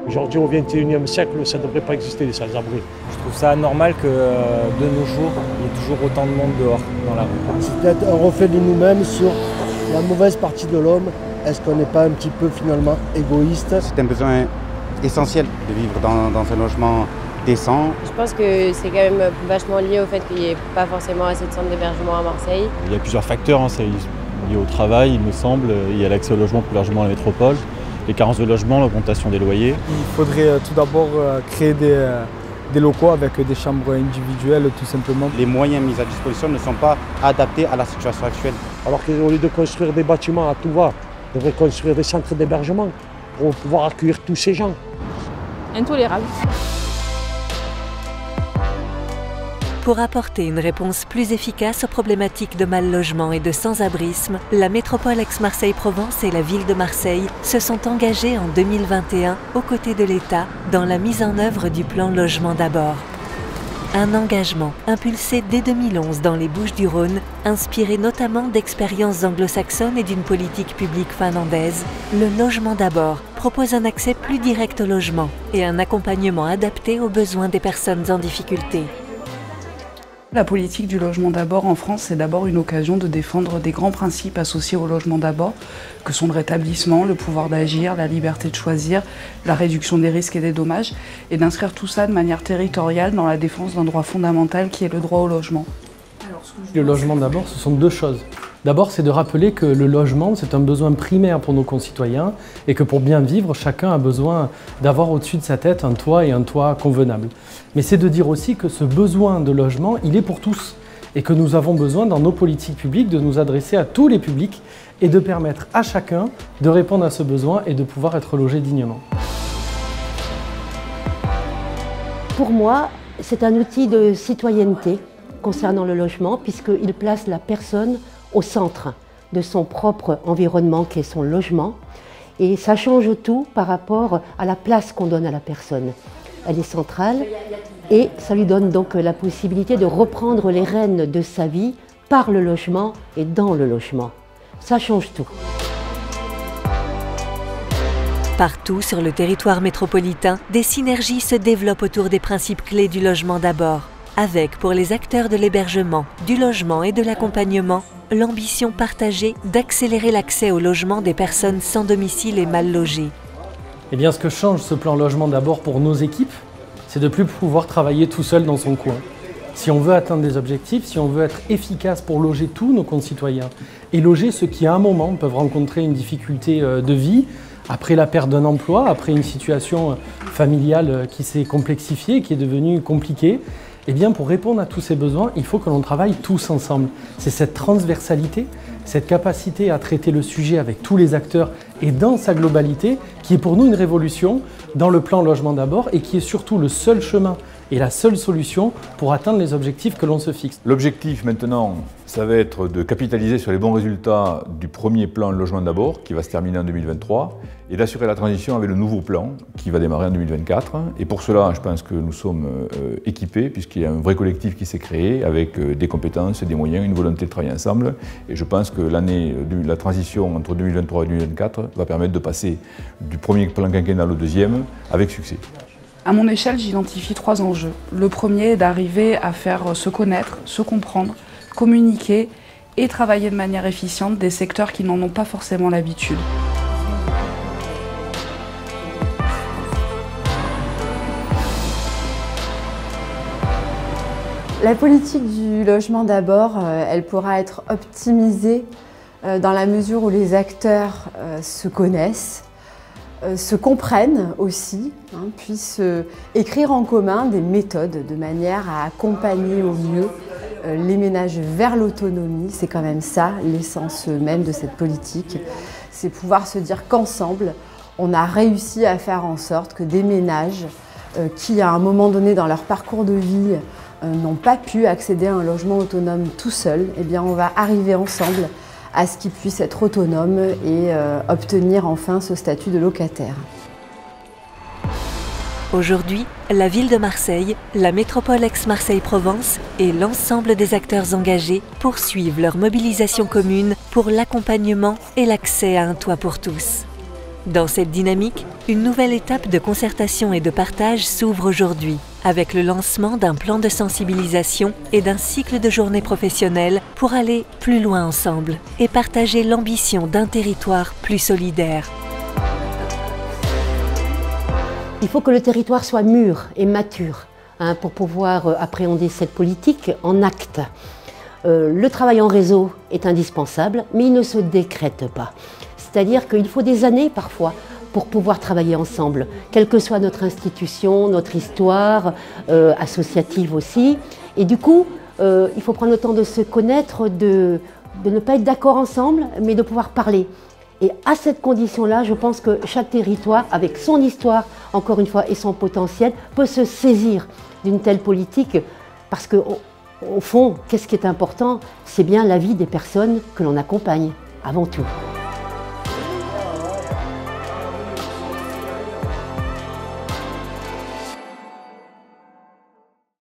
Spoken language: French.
Aujourd'hui, au XXIe siècle, ça ne devrait pas exister, les sans-abri. Je trouve ça anormal que de nos jours, il y ait toujours autant de monde dehors, dans la rue. C'est peut-être un reflet de nous-mêmes sur la mauvaise partie de l'homme. Est-ce qu'on n'est pas un petit peu finalement égoïste? C'est un besoin essentiel de vivre dans un logement décent. Je pense que c'est quand même vachement lié au fait qu'il n'y ait pas forcément assez de centres d'hébergement à Marseille. Il y a plusieurs facteurs, c'est lié au travail, il me semble. Il y a l'accès au logement plus largement à la métropole, les carences de logement, l'augmentation des loyers. Il faudrait tout d'abord créer des locaux avec des chambres individuelles tout simplement. Les moyens mis à disposition ne sont pas adaptés à la situation actuelle. Alors qu'au lieu de construire des bâtiments à tout va, on devrait construire des centres d'hébergement pour pouvoir accueillir tous ces gens. Intolérable. Pour apporter une réponse plus efficace aux problématiques de mal-logement et de sans-abrisme, la métropole Aix-Marseille-Provence et la ville de Marseille se sont engagées en 2021 aux côtés de l'État dans la mise en œuvre du plan Logement d'abord. Un engagement impulsé dès 2011 dans les Bouches-du-Rhône, inspiré notamment d'expériences anglo-saxonnes et d'une politique publique finlandaise. Le Logement d'abord propose un accès plus direct au logement et un accompagnement adapté aux besoins des personnes en difficulté. La politique du logement d'abord en France, c'est d'abord une occasion de défendre des grands principes associés au logement d'abord, que sont le rétablissement, le pouvoir d'agir, la liberté de choisir, la réduction des risques et des dommages, et d'inscrire tout ça de manière territoriale dans la défense d'un droit fondamental qui est le droit au logement. Le logement d'abord, ce sont deux choses. D'abord, c'est de rappeler que le logement, c'est un besoin primaire pour nos concitoyens et que pour bien vivre, chacun a besoin d'avoir au-dessus de sa tête un toit et un toit convenable. Mais c'est de dire aussi que ce besoin de logement, il est pour tous et que nous avons besoin dans nos politiques publiques de nous adresser à tous les publics et de permettre à chacun de répondre à ce besoin et de pouvoir être logé dignement. Pour moi, c'est un outil de citoyenneté concernant le logement puisqu'il place la personne au centre de son propre environnement qui est son logement et ça change tout par rapport à la place qu'on donne à la personne. Elle est centrale et ça lui donne donc la possibilité de reprendre les rênes de sa vie par le logement et dans le logement. Ça change tout. Partout sur le territoire métropolitain, des synergies se développent autour des principes clés du logement d'abord, avec pour les acteurs de l'hébergement, du logement et de l'accompagnement, l'ambition partagée d'accélérer l'accès au logement des personnes sans domicile et mal logées. Eh bien, ce que change ce plan logement d'abord pour nos équipes, c'est de ne plus pouvoir travailler tout seul dans son coin. Si on veut atteindre des objectifs, si on veut être efficace pour loger tous nos concitoyens et loger ceux qui à un moment peuvent rencontrer une difficulté de vie, après la perte d'un emploi, après une situation familiale qui s'est complexifiée, qui est devenue compliquée, eh bien, pour répondre à tous ces besoins, il faut que l'on travaille tous ensemble. C'est cette transversalité, cette capacité à traiter le sujet avec tous les acteurs et dans sa globalité qui est pour nous une révolution dans le plan logement d'abord et qui est surtout le seul chemin et la seule solution pour atteindre les objectifs que l'on se fixe. L'objectif maintenant, ça va être de capitaliser sur les bons résultats du premier plan logement d'abord qui va se terminer en 2023 et d'assurer la transition avec le nouveau plan qui va démarrer en 2024. Et pour cela, je pense que nous sommes équipés puisqu'il y a un vrai collectif qui s'est créé avec des compétences, des moyens, une volonté de travailler ensemble. Et je pense que la transition entre 2023 et 2024 va permettre de passer du premier plan quinquennal au deuxième avec succès. À mon échelle, j'identifie 3 enjeux. Le premier est d'arriver à faire se connaître, se comprendre, communiquer et travailler de manière efficiente des secteurs qui n'en ont pas forcément l'habitude. La politique du logement d'abord, elle pourra être optimisée dans la mesure où les acteurs se connaissent, se comprennent aussi, puissent écrire en commun des méthodes de manière à accompagner au mieux les ménages vers l'autonomie. C'est quand même ça l'essence même de cette politique. C'est pouvoir se dire qu'ensemble, on a réussi à faire en sorte que des ménages qui, à un moment donné dans leur parcours de vie, n'ont pas pu accéder à un logement autonome tout seul, eh bien on va arriver ensemble à ce qu'ils puissent être autonomes et obtenir enfin ce statut de locataire. Aujourd'hui, la ville de Marseille, la métropole Aix-Marseille-Provence et l'ensemble des acteurs engagés poursuivent leur mobilisation commune pour l'accompagnement et l'accès à un toit pour tous. Dans cette dynamique, une nouvelle étape de concertation et de partage s'ouvre aujourd'hui, avec le lancement d'un plan de sensibilisation et d'un cycle de journées professionnelles pour aller plus loin ensemble et partager l'ambition d'un territoire plus solidaire. Il faut que le territoire soit mûr et mature pour pouvoir appréhender cette politique en actes. Le travail en réseau est indispensable, mais il ne se décrète pas. C'est-à-dire qu'il faut des années parfois pour pouvoir travailler ensemble, quelle que soit notre institution, notre histoire, associative aussi. Et du coup, il faut prendre le temps de se connaître, de ne pas être d'accord ensemble, mais de pouvoir parler. Et à cette condition-là, je pense que chaque territoire, avec son histoire, encore une fois, et son potentiel, peut se saisir d'une telle politique, parce qu'au fond, qu'est-ce qui est important? C'est bien la vie des personnes que l'on accompagne, avant tout.